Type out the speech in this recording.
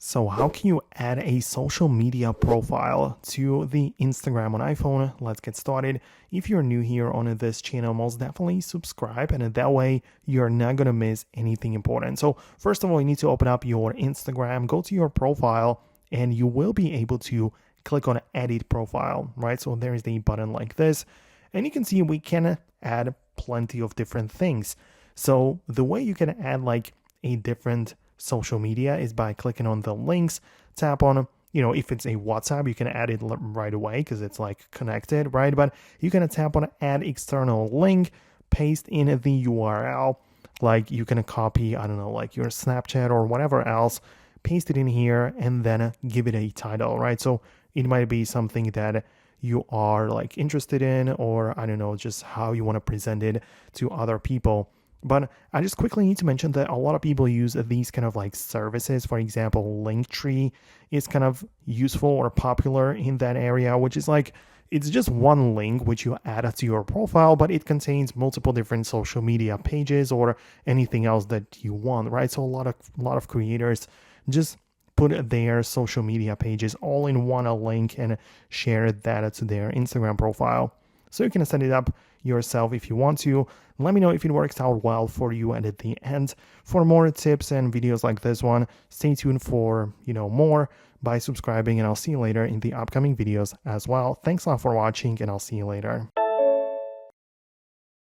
So how can you add a social media profile to the Instagram on iPhone? Let's get started. If you're new here on this channel, most definitely subscribe, and that way you're not going to miss anything important. So first of all, you need to open up your Instagram, go to your profile, and you will be able to click on edit profile, right? So there is the button like this, and you can see we can add plenty of different things. So the way you can add like a different social media is by clicking on the links, tap on, if it's a WhatsApp, you can add it right away because it's like connected, right? But you can tap on add external link, paste in the URL, like you can copy, I don't know, like your Snapchat or whatever else, paste it in here and then give it a title, right? So it might be something that you are like interested in, or I don't know, just how you want to present it to other people. But I just quickly need to mention that a lot of people use these kind of like services. For example, Linktree is kind of useful or popular in that area, which is like, it's just one link which you add to your profile, but it contains multiple different social media pages or anything else that you want, right? So a lot of creators just put their social media pages all in one link and share that to their Instagram profile. So you can set it up yourself if you want to. Let me know if it works out well for you. And at the end, for more tips and videos like this one, stay tuned for more by subscribing, and I'll see you later in the upcoming videos as well. Thanks a lot for watching, and I'll see you later.